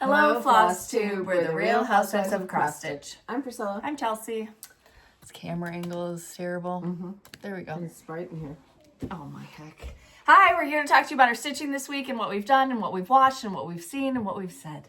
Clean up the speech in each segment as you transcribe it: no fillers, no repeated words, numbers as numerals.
Hello, Flosstube. We're the real Housewives of Cross-Stitch. I'm Priscilla. I'm Chelsea. This camera angle is terrible. There we go. And it's bright in here. Oh my heck. Hi, we're here to talk to you about our stitching this week and what we've done and what we've watched and what we've seen and what we've said.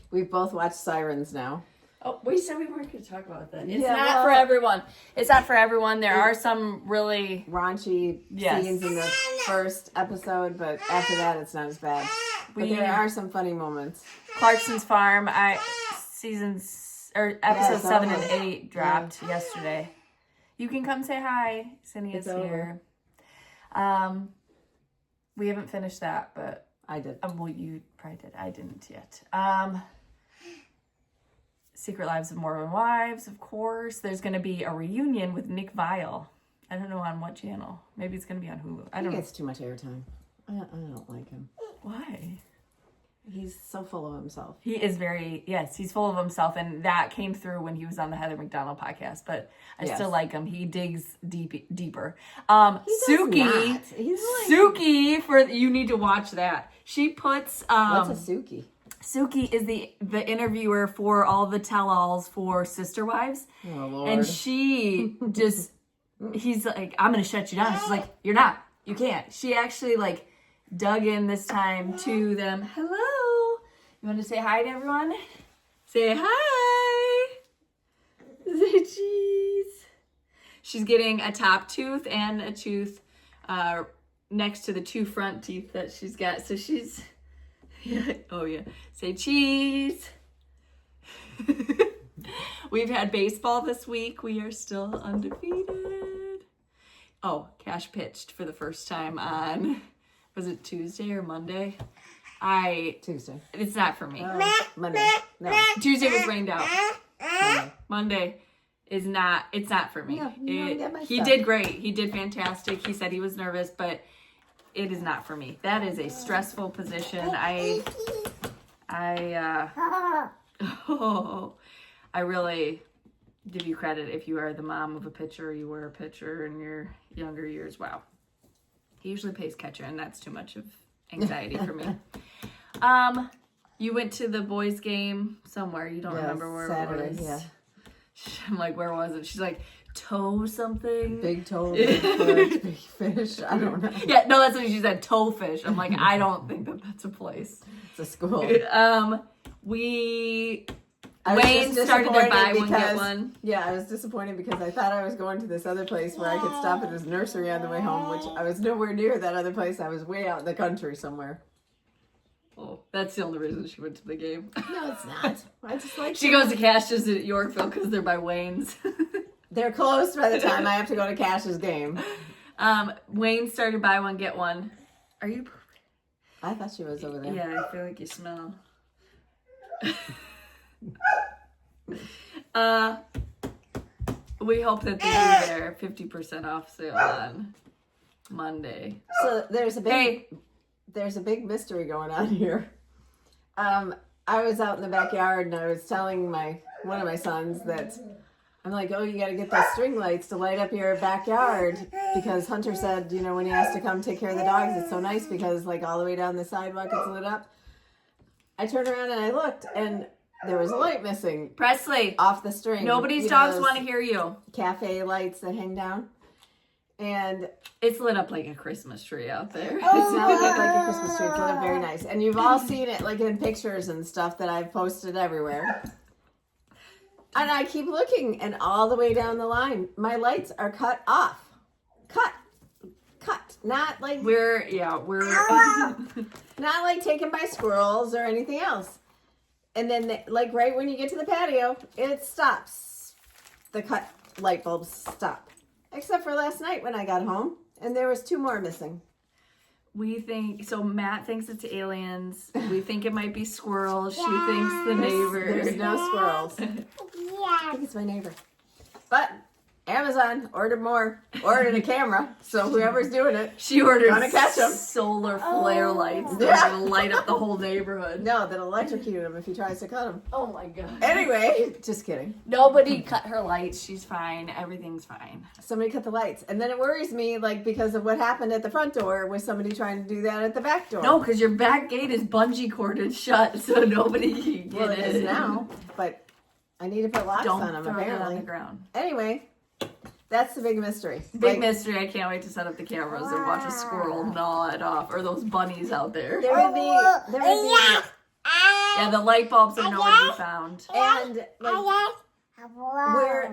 We've both watched Sirens now. Oh, we said we weren't going to talk about that. It's not for everyone. It's not for everyone. There are some really raunchy scenes in the first episode, but after that, it's not as bad. But there are some funny moments. Clarkson's Farm, episode 7 and 8 dropped yesterday. You can come say hi. Cindy's here. We haven't finished that, but I did. Well, you probably did. I didn't yet. Secret Lives of Mormon Wives, of course. There's going to be a reunion with Nick Viall. I don't know on what channel. Maybe it's going to be on Hulu. I don't know. He gets too much airtime. I don't like him. Why? He's so full of himself. He is he's full of himself, and that came through when he was on the Heather McDonald podcast, but I still like him. He digs deeper. Suki, you need to watch that. She puts... What's a Suki? Suki is the interviewer for all the tell-alls for Sister Wives. Oh, Lord. And she just... he's like, I'm going to shut you down. She's like, you're not. You can't. She actually, dug in this time to them. Hello. You want to say hi to everyone? Say hi. Say cheese. She's getting a top tooth and a tooth next to the two front teeth that she's got. So she's... oh, yeah. Say cheese. We've had baseball this week. We are still undefeated. Oh, Cash pitched for the first time on... Was it Tuesday or Monday? Tuesday. It's not for me. Monday. No. Tuesday was rained out. Monday is not. It's not for me. No, you don't get my he stuff. did great. He did fantastic. He said he was nervous, but it is not for me. That is a stressful position. I really give you credit if you are the mom of a pitcher, you were a pitcher in your younger years. Wow. He usually plays catcher, and that's too much of anxiety for me. You went to the boys' game somewhere. You don't remember where Saturday, it was. Yeah. I'm like, where was it? She's like, toe something. Big toe, big fish, big fish. I don't know. Yeah, no, that's what she said, toe fish. I'm like, I don't think that's a place. It's a school. Wayne started their buy one, get one. Yeah, I was disappointed because I thought I was going to this other place where I could stop at his nursery on the way home, which I was nowhere near that other place. I was way out in the country somewhere. Oh, that's the only reason she went to the game. No, it's not. I just like she goes to Cash's at Yorkville because they're by Wayne's. They're closed by the time I have to go to Cash's game. Wayne started buy one, get one. Are you... I thought she was over there. Yeah, I feel like you smell. We hope that they do their 50% off sale on Monday. So there's a big mystery going on here. I was out in the backyard and I was telling one of my sons that I'm like, oh, you got to get those string lights to light up your backyard because Hunter said, when he has to come take care of the dogs, it's so nice because all the way down the sidewalk it's lit up. I turned around and I looked and there was a light missing. Presley. Off the string. Nobody's dogs want to hear you. Cafe lights that hang down. And it's lit up like a Christmas tree out there. It's not lit up like a Christmas tree. It's lit up very nice. And you've all seen it in pictures and stuff that I've posted everywhere. And I keep looking and all the way down the line, my lights are cut off. Cut. Not we're not taken by squirrels or anything else. And then right when you get to the patio, it stops. The cut light bulbs stop. Except for last night when I got home and there was 2 more missing. Matt thinks it's aliens. We think it might be squirrels. She thinks the neighbor. There's no squirrels. I think it's my neighbor. But Amazon, ordered more. Ordered a camera. So whoever's doing it. She ordered Gonna catch 'em. solar flare lights that Yeah. are gonna light up the whole neighborhood. No, that electrocuted him if he tries to cut him. Oh my god. Anyway, just kidding. Nobody cut her lights. She's fine. Everything's fine. Somebody cut the lights. And then it worries me, like, because of what happened at the front door with somebody trying to do that at the back door. No, because your back gate is bungee corded shut, so nobody can get Well, it is in. now. But I need to put locks Don't on them, throw it on apparently. the ground. Anyway, that's the big mystery. Big mystery. I can't wait to set up the cameras and watch a squirrel gnaw it off, or those bunnies out there. There would be, Yeah, the light bulbs are nowhere to be found. and like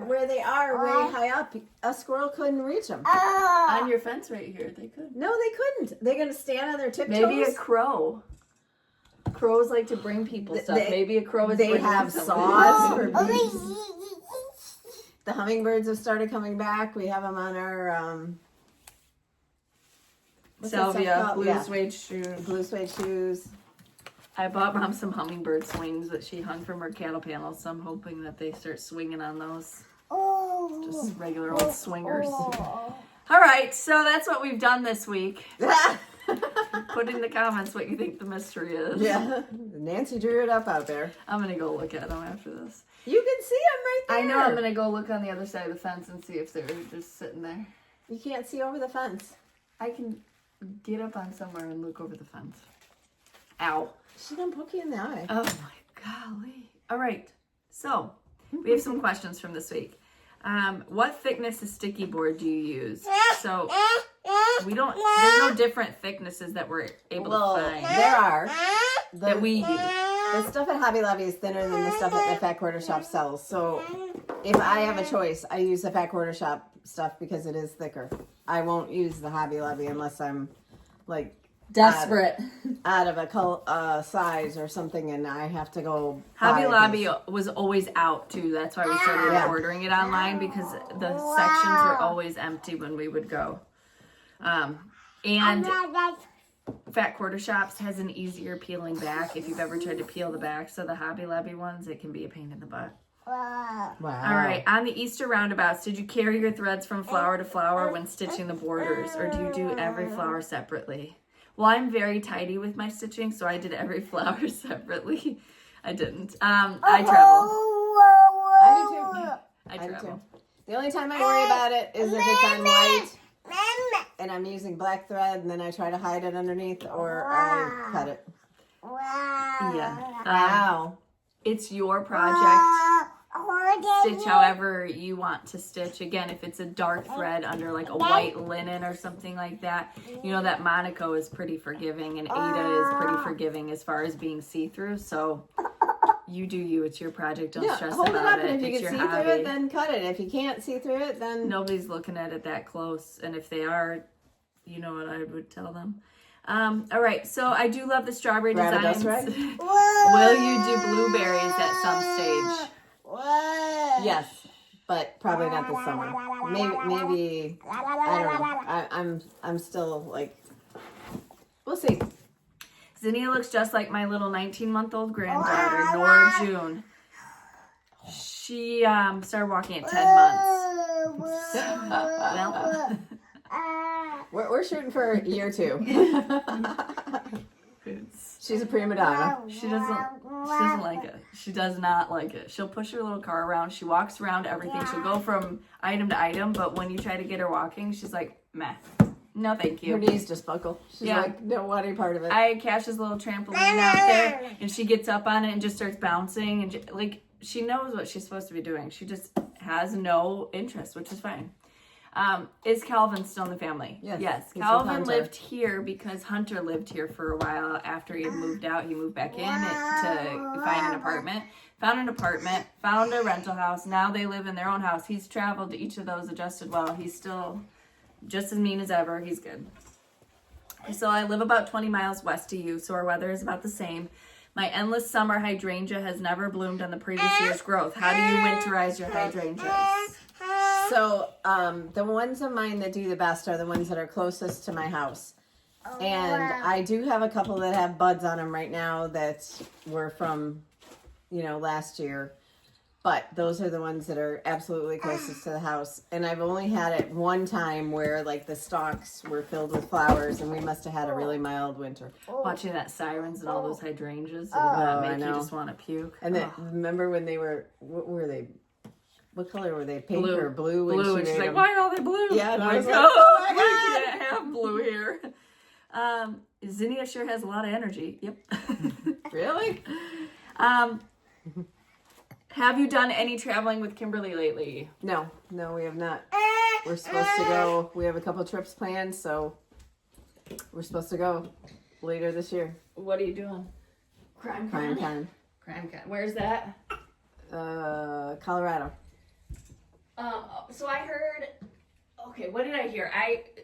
where they are way high up, a squirrel couldn't reach them. On your fence right here, they could. No, they couldn't. They're gonna stand on their tiptoes. Maybe a crow. Crows like to bring people stuff. Maybe a crow is They bringing have something. saws for bees. The hummingbirds have started coming back. We have them on our what's that stuff Salvia, called? blue Yeah. suede shoes. Blue suede shoes. I bought Mom some hummingbird swings that she hung from her cattle panels, so I'm hoping that they start swinging on those. Just regular old swingers. All right, so that's what we've done this week. Put in the comments what you think the mystery is. Yeah, Nancy drew it up out there. I'm going to go look at them after this. You can see them right there. I know I'm going to go look on the other side of the fence and see if they're just sitting there. You can't see over the fence. I can get up on somewhere and look over the fence. Ow. She's gonna poke you in the eye. Oh my golly. All right. So we have some questions from this week. What thickness of sticky board do you use? So there's no different thicknesses that we're able to find there are. that we use. The stuff at Hobby Lobby is thinner than the stuff at the Fat Quarter Shop sells. So if I have a choice, I use the Fat Quarter Shop stuff because it is thicker. I won't use the Hobby Lobby unless I'm like Desperate. out of a size or something, and I have to go. Hobby buy a Lobby piece. was always out too. That's why we started Yeah. ordering it online, because the sections were always empty when we would go. And Fat Quarter Shops has an easier peeling back if you've ever tried to peel the back. So the Hobby Lobby ones, it can be a pain in the butt. Wow. All right, on the Easter roundabouts, did you carry your threads from flower to flower when stitching the borders, or do you do every flower separately? Well, I'm very tidy with my stitching, so I did every flower separately. I didn't. I travel. I I do travel. too. The only time I worry about it is if it's on white and I'm using black thread, and then I try to hide it underneath, or I cut it. Yeah. Wow. It's your project. Stitch however you want to stitch. Again, if it's a dark thread under like a white linen or something like that, you know that Monaco is pretty forgiving and Ada is pretty forgiving as far as being see-through. So you do you. It's your project. Don't stress hold about it up, and if you It's can your see hobby. through it, then cut it. If you can't see through it, then Nobody's looking at it that close, and if they are, you know what I would tell them. All right, so I do love the strawberry Grab a designs. dust rag. Will you do blueberries at some stage? Yes, but probably not this summer. Maybe I don't know. I'm still like, we'll see. Zinnia looks just like my little 19-month-old granddaughter, Nora June. She started walking at 10 months. Well, We're shooting for year 2. She's a prima donna. she doesn't like it. She does not like it. She'll push her little car around. She walks around everything. She'll go from item to item, but when you try to get her walking, she's like, meh. No, thank you. Her knees just buckle. She's Yeah. like, no, want any part of it. I had Cash's little trampoline out there, and she gets up on it and just starts bouncing, and like she knows what she's supposed to be doing. She just has no interest, which is fine. Is Calvin still in the family? Yes. Yes. He's with Calvin Hunter. lived here because Hunter lived here for a while after he had moved out. He moved back in to find an apartment. Found an apartment, found a rental house. Now they live in their own house. He's traveled to each of those, adjusted well. He's still just as mean as ever. He's good. So I live about 20 miles west of you, so our weather is about the same. My endless summer hydrangea has never bloomed on the previous year's growth. How do you winterize your hydrangeas? So, the ones of mine that do the best are the ones that are closest to my house. And I do have a couple that have buds on them right now that were from, last year. But those are the ones that are absolutely closest to the house. And I've only had it one time where like the stalks were filled with flowers, and we must have had a really mild winter. Watching that sirens and all those hydrangeas, I make you know. just want to puke. And then remember when they were, what were they? What color were they? Pink Blue. or blue? Blue, and she's like, why are they blue? Yeah, and I'm I was like, like, oh my we God. can't have blue here. Zinnia sure has a lot of energy. Yep. Really? Have you done any traveling with Kimberly lately? No, we have not. We're supposed to go. We have a couple trips planned, so we're supposed to go later this year. What are you doing? Crime Con. Where's that? Colorado. So I heard. Okay, what did I hear?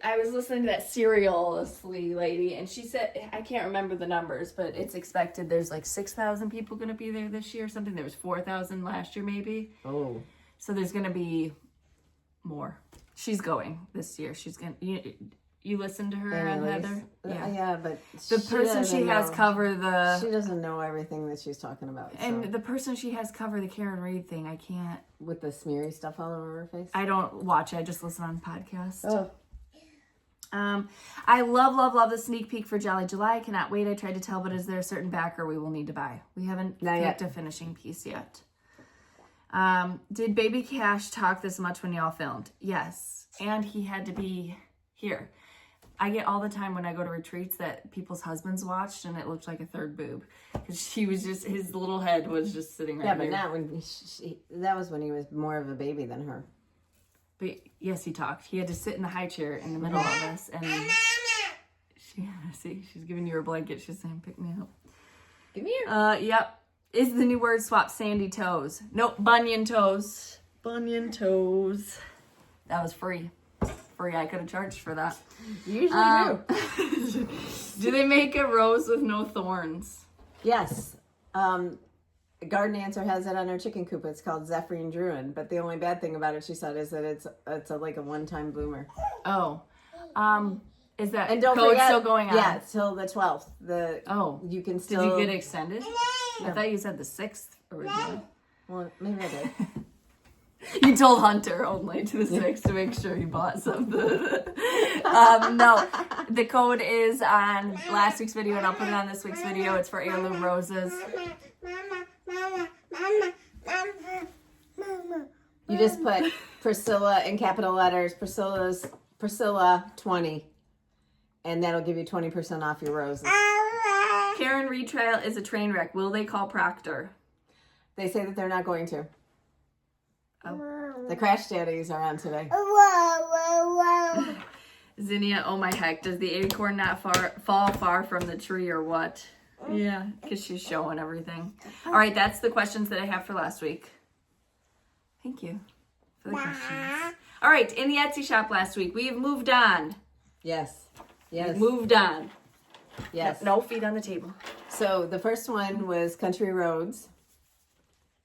I was listening to that seriously lady, and she said, I can't remember the numbers, but it's expected there's like 6,000 people going to be there this year or something. There was 4,000 last year maybe. Oh. So there's going to be more. She's going this year. She's going to... You listen to her and Heather? Yeah, but the person she has cover the... She doesn't know everything that she's talking about. And so. the person she has cover the Karen Reed thing, I can't... With the smeary stuff all over her face? I don't watch it. I just listen on podcasts. Oh. I love the sneak peek for Jolly July. I cannot wait. I tried to tell, but is there a certain backer we will need to buy? We haven't picked a finishing piece yet. Did Baby Cash talk this much when y'all filmed? Yes. And he had to be here. I get all the time when I go to retreats that people's husbands watched and it looked like a third boob. Because she was just, his little head was just sitting right there. Yeah, but not when, that was when he was more of a baby than her. But yes, he talked. He had to sit in the high chair in the middle of this. And she's giving you her blanket. She's saying, pick me up. Give me your... Yep. Is the new word swap sandy toes? Nope, bunion toes. Bunion toes. That was free. I could have charged for that. You usually do. Do they make a rose with no thorns? Yes. Garden Answer has it on her chicken coop. It's called Zephyrin Druin. But the only bad thing about it, she said, is that it's like a one-time bloomer. Oh. Is that and don't code forget, still going on? Yeah, till the 12th. You can still... Did you get extended? I thought you said the 6th originally. Well, maybe I did. You told Hunter only to the 6th to make sure he bought something. No, the code is on last week's video, and I'll put it on this week's video. It's for heirloom roses. You just put Priscilla in capital letters. Priscilla 20, and that'll give you 20% off your roses. Karen Reed trial is a train wreck. Will they call Proctor? They say that they're not going to. Oh. The crash daddies are on today. Zinnia, oh my heck, does the acorn not fall far from the tree or what? Yeah, because she's showing everything. All right, that's the questions that I have for last week. Thank you for the questions. All right, in the Etsy shop last week, we've moved on. Yes. We've moved on. Yes. No feet on the table. So the first one was Country Roads.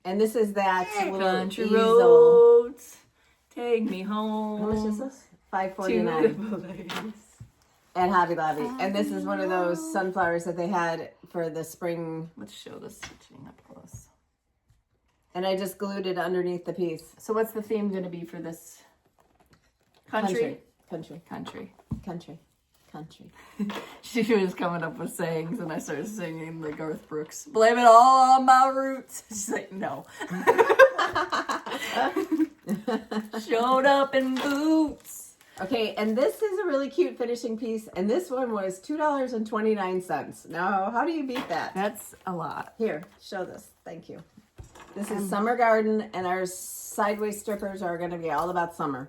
And this is that little Country easel. roads, take me home. How much is this? $5.49 at Hobby Lobby. And this is one of those sunflowers that they had for the spring. Let's show the stitching up close. And I just glued it underneath the piece. So what's the theme going to be for this? Country. She was coming up with sayings, and I started singing the Garth Brooks. Blame it all on my roots. She's like, no. Showed up in boots. Okay, and this is a really cute finishing piece, and this one was $2.29. Now, how do you beat that? That's a lot. Here, show this. Thank you. This is Summer Garden, and our sideways strippers are going to be all about summer.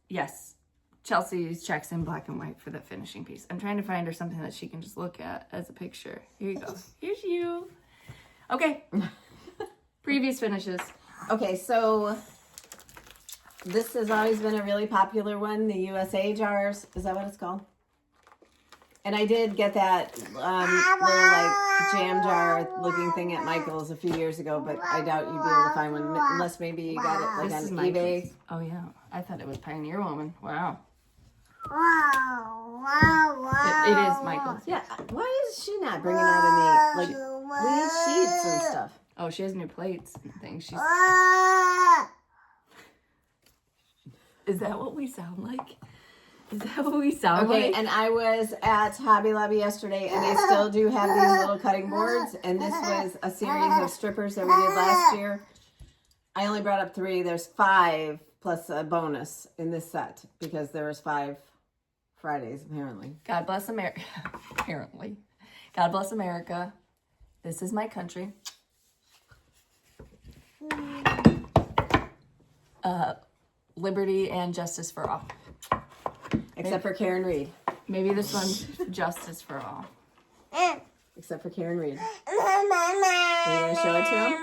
Yes. Chelsea checks in black and white for that finishing piece. I'm trying to find her something that she can just look at as a picture. Here you go. Here's you. Okay. Previous finishes. Okay, so this has always been a really popular one, the USA jars. Is that what it's called? And I did get that little like jam jar looking thing at Michael's a few years ago, but I doubt you'd be able to find one unless maybe you got it like on eBay. Oh yeah, I thought it was Pioneer Woman. Wow. It is Michael's. Yeah. Why is she not bringing out any, like, we need sheets and stuff. Oh, she has new plates and things. She's. Is that what we sound like? Is that what we sound like? Okay, and I was at Hobby Lobby yesterday, and they still do have these little cutting boards, and this was a series of strippers that we did last year. I only brought up 3. There's 5 plus a bonus in this set, because there was 5 Fridays, apparently. God bless America. Apparently. God bless America. This is my country. Liberty and justice for all. Except for Karen Reed. Maybe this one's justice for all. Except for Karen Reed. Are you going to show it to him?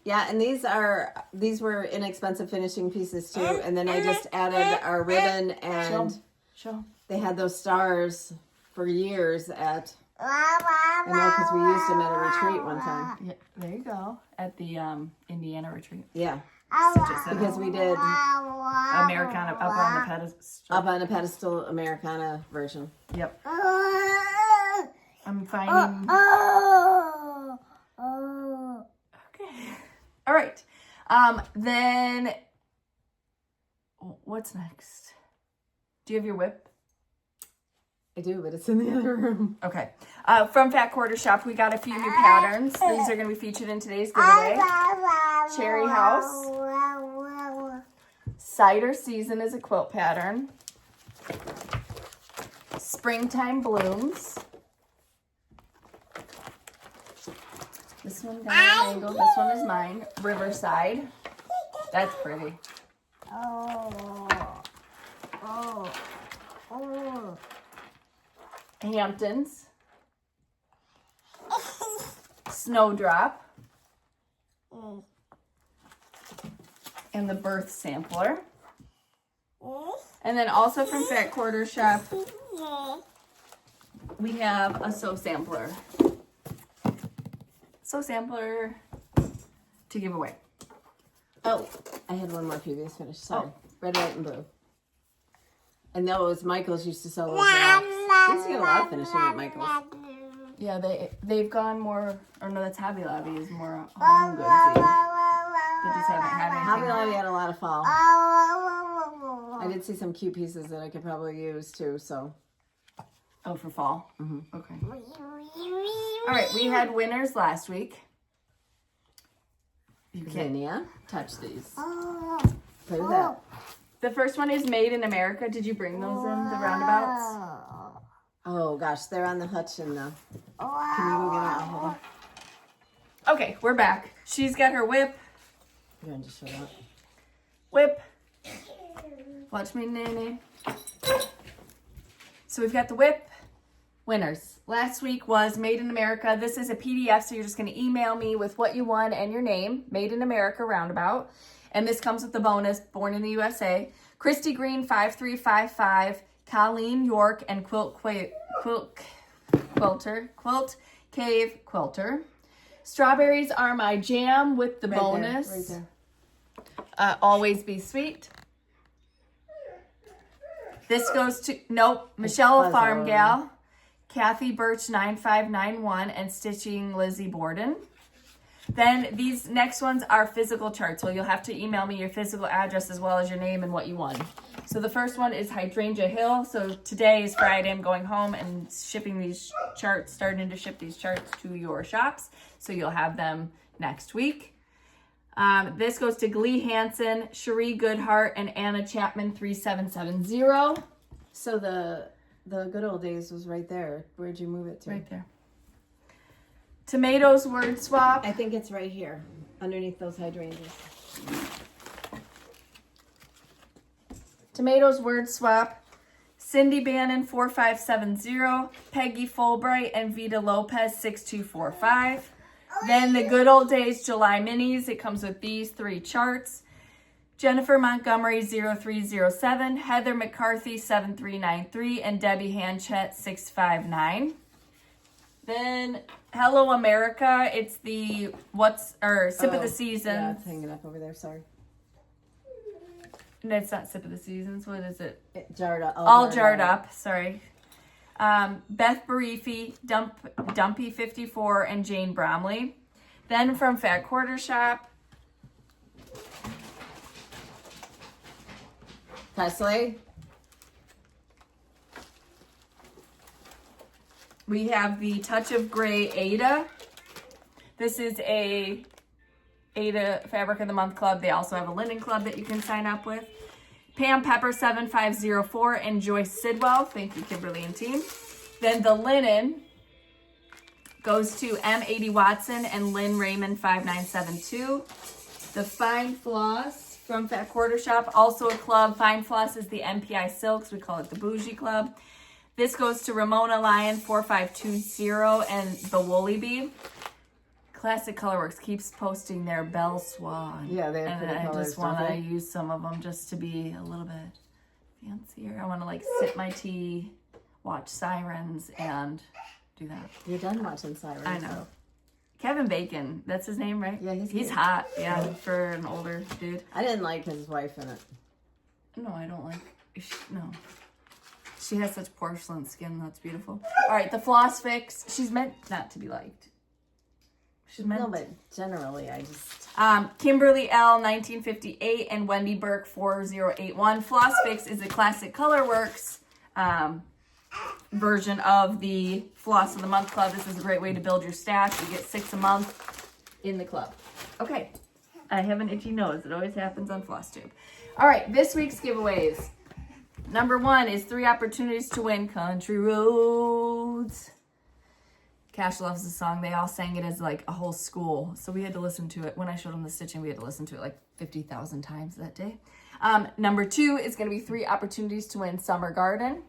Yeah, and these were inexpensive finishing pieces too. And then I just added our ribbon, and Show. they had those stars for years at, I know because we used them at a retreat one time. Yeah, there you go. At the Indiana retreat. Yeah, Just because we did Americana up on the pedestal. up on a pedestal Americana version. Yep. I'm finding. Okay. All right. Then what's next? Do you have your whip? I do, but it's in the other room. Okay. From Fat Quarter Shop, we got a few new patterns. These are going to be featured in today's giveaway. Cherry House. Cider Season is a quilt pattern. Springtime Blooms. This one got an angle. This one is mine. Riverside. That's pretty. Hamptons. Snowdrop. And the Birth Sampler. And then also from Fat Quarter Shop, we have a Sew Sampler. Sew Sampler to give away. Oh, I had one more previous finish. Sorry. Red, white, and blue. And those Michaels used to sell those. We used to get a lot of finishing at Michaels. Yeah, they've gone more, or no, that's Hobby Lobby is more home goodsy. They just haven't had anything. Hobby Lobby had a lot of fall. I did see some cute pieces that I could probably use too, so. Oh, for fall? Mm-hmm. Okay. All right, we had winners last week. You can't touch these. Play with that. The first one is Made in America. Did you bring those in, the roundabouts? Oh gosh, they're on the hutch in the. Can you go get it? Hold on. Okay, we're back. She's got her whip. You're going to just show that. Whip. Watch me, Nene. So we've got the whip. Winners. Last week was Made in America. This is a PDF, so you're just going to email me with what you won and your name. Made in America roundabout. And this comes with the bonus, Born in the USA. Christy Green, 5355. Colleen York and Quilt Cave Quilter. Strawberries are my jam with the bonus. Right there. Always Be Sweet. This goes to, Michelle Farm Gal. Kathy Birch 9591 and Stitching Lizzie Borden. Then these next ones are physical charts. So you'll have to email me your physical address as well as your name and what you won. So the first one is Hydrangea Hill. So today is Friday. I'm going home and shipping these charts, starting to ship these charts to your shops. So you'll have them next week. This goes to Glee Hansen, Cherie Goodhart, and Anna Chapman 3770. So the good old days was right there. Where'd you move it to? Right there. Tomatoes Word Swap. I think it's right here, underneath those hydrangeas. Tomatoes Word Swap. Cindy Bannon 4570. Peggy Fulbright and Vita Lopez 6245. Then the Good Old Days July Minis. It comes with these 3 charts. Jennifer Montgomery 0307. Heather McCarthy 7393. And Debbie Hanchett 659. Then Hello America. It's the Sip of the Seasons. Yeah, it's hanging up over there. Sorry. No, it's not Sip of the Seasons. What is it? Jarred up. All jarred up. Sorry. Beth Barifi, Dumpy 54, and Jane Bromley. Then from Fat Quarter Shop, Presley. we have the Touch of Gray Ada. This is a Ada Fabric of the Month Club. They also have a linen club that you can sign up with. Pam Pepper 7504 and Joyce Sidwell. Thank you, Kimberly and team. Then the linen goes to M80 Watson and Lynn Raymond 5972. The Fine Floss from Fat Quarter Shop, also a club. Fine Floss is the MPI Silks. We call it the Bougie Club. This goes to Ramona Lyon 4520 and the Woolly Bee. Classic Colorworks keeps posting their Belle Swan. Yeah, they have and pretty I colors, just want to don't they? use some of them just to be a little bit fancier. I want to like sip my tea, watch Sirens, and do that. You're done watching Sirens. I know. though. Kevin Bacon, that's his name, right? Yeah, he's he's cute. hot. Yeah, for an older dude. I didn't like his wife in it. No, I don't like. No. She has such porcelain skin. That's beautiful. All right, the Floss Fix. She's meant not to be liked. She's meant. No, but generally, I just... Kimberly L 1958 and Wendy Burke 4081. Floss Fix is a Classic Colorworks version of the Floss of the Month Club. This is a great way to build your stash. You get 6 a month in the club. Okay, I have an itchy nose. It always happens on Flosstube. All right, this week's giveaways. Number 1 is 3 opportunities to win Country Roads. Cash loves the song. They all sang it as like a whole school. So we had to listen to it. When I showed them the stitching, we had to listen to it like 50,000 times that day. Number 2 is going to be 3 opportunities to win Summer Garden.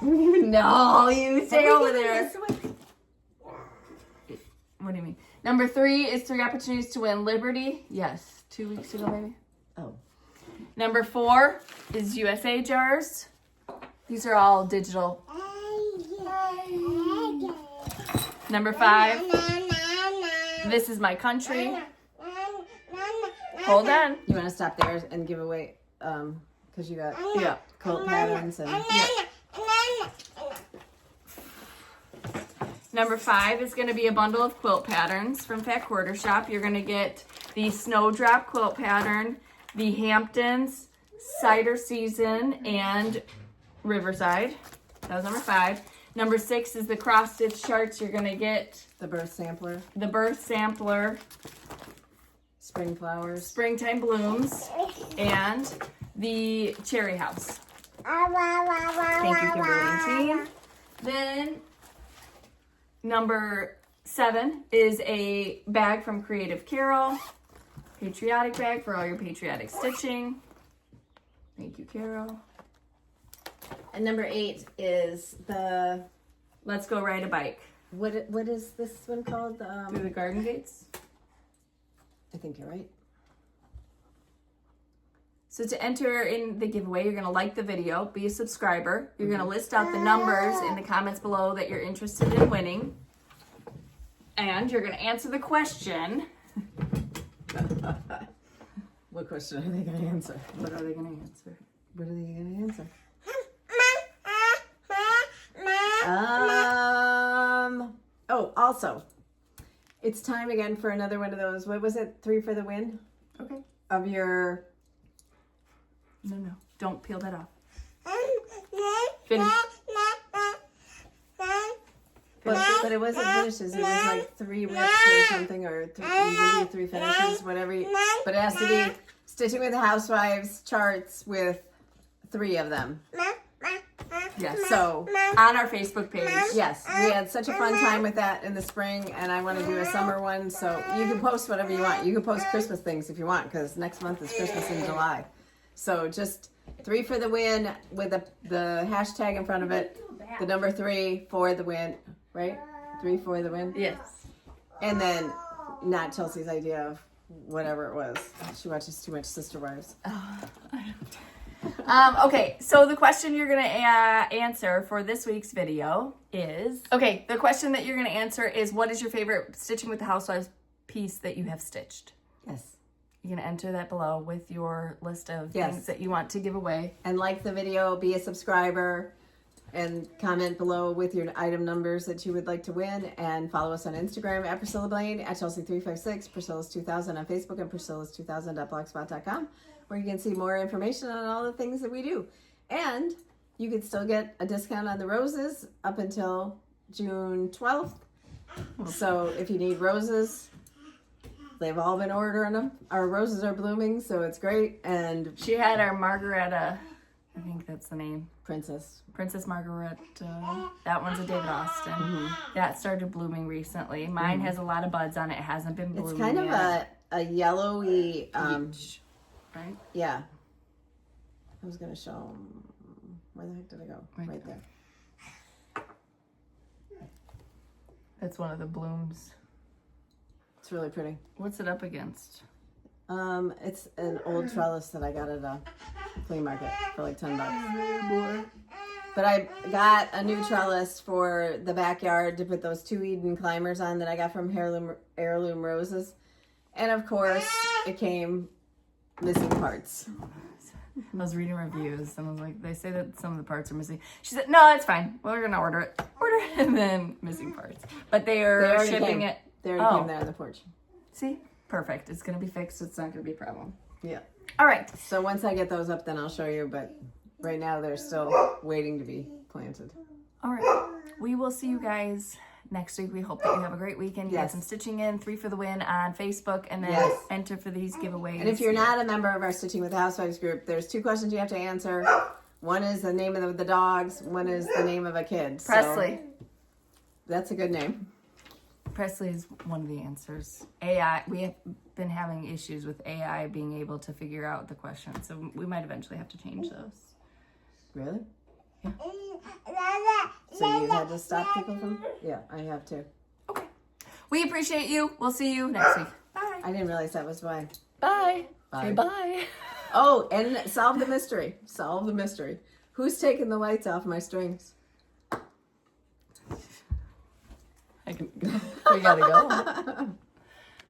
No, you stay over there. What do you mean? Number 3 is 3 opportunities to win Liberty. Yes, 2 weeks ago maybe. Oh. Number 4 is USA jars. These are all digital. Number 5, This Is My Country. Hold on. You want to stop there and give away, because you got Yeah. quilt patterns and... Number 5 is going to be a bundle of quilt patterns from Fat Quarter Shop. You're going to get the Snowdrop quilt pattern, the Hamptons, Cider Season, and Riverside. That was number 5. Number 6 is the cross stitch charts. You're going to get The birth sampler, the birth sampler, spring flowers. springtime blooms, and the cherry house. Thank you, Kimberly and team. Then number 7 is a bag from Creative Carol. Patriotic bag for all your patriotic stitching. Thank you, Carol. And number 8 is the... Let's Go Ride a Bike. What is this one called? Through the garden gates. I think you're right. So to enter in the giveaway, you're going to like the video, be a subscriber. You're going to list out the numbers in the comments below that you're interested in winning. And you're going to answer the question. What question are they going to answer? What are they going to answer? What are they going to answer? Oh, also, it's time again for another one of those. What was it? 3 for the win? Okay. Of your... No. Don't peel that off. Finish. But it wasn't finishes. It was like 3 rips or something, or 3, you can do 3 finishes, whatever. But it has to be Stitching with the Housewives charts with 3 of them. Yes. So, On our Facebook page. yes, we had such a fun time with that in the spring, and I want to do a summer one. So you can post whatever you want. You can post Christmas things if you want, because next month is Christmas in July. So just 3 for the win with the hashtag in front of it. The number 3 for the win, right? 3 for the win. Yes. And then not Chelsea's idea of whatever it was. She watches too much Sister Wives. Okay, so the question you're going to answer for this week's video is... Okay, the question that you're going to answer is, what is your favorite Stitching with the Housewives piece that you have stitched? Yes. You're going to enter that below with your list of Yes. things that you want to give away. And like the video, be a subscriber. and comment below with your item numbers that you would like to win. And follow us on Instagram at Priscilla Blaine, at Chelsea356, Priscilla's 2000 on Facebook, and Priscilla's2000.blogspot.com, where you can see more information on all the things that we do. And you can still get a discount on the roses up until June 12th. So if you need roses, they've all been ordering them. Our roses are blooming, so it's great. And She had our Margareta, I think that's the name. Princess Margareta. That one's a David Austin. That started blooming recently. Mine has a lot of buds on it. It hasn't been blooming It's kind of yet. a yellowy, Right? yeah. I was going to show them. Where the heck did I go? Right there. That's one of the blooms. It's really pretty. What's it up against? It's an old trellis that I got at a flea market for like $10. But I got a new trellis for the backyard to put those 2 Eden climbers on that I got from Heirloom Roses. And of course, it came missing parts. I was reading reviews and I was like, they say that some of the parts are missing. She said, no, it's fine. We're going to order it. And then missing parts. But they are shipping it. They already came there on the porch. See? Perfect. It's going to be fixed. It's not going to be a problem. Yeah. All right. So once I get those up, then I'll show you. But right now, they're still waiting to be planted. All right. We will see you guys next week. We hope that you have a great weekend. You Yes. get some stitching in, 3 for the win on Facebook, and then Yes. enter for these giveaways. And if you're not a member of our Stitching with the Housewives group, there's 2 questions you have to answer. One is the name of the dogs. One is the name of a kid. So Presley. that's a good name. Presley is one of the answers. AI, we have been having issues with AI being able to figure out the questions, so we might eventually have to change those. Really? Yeah. So you had to stop people from? Yeah, I have too. Okay. We appreciate you. We'll see you next week. Bye. I didn't realize that was why. Bye. Bye. Say bye. Oh, and solve the mystery. Solve the mystery. Who's taking the lights off my strings? We gotta go.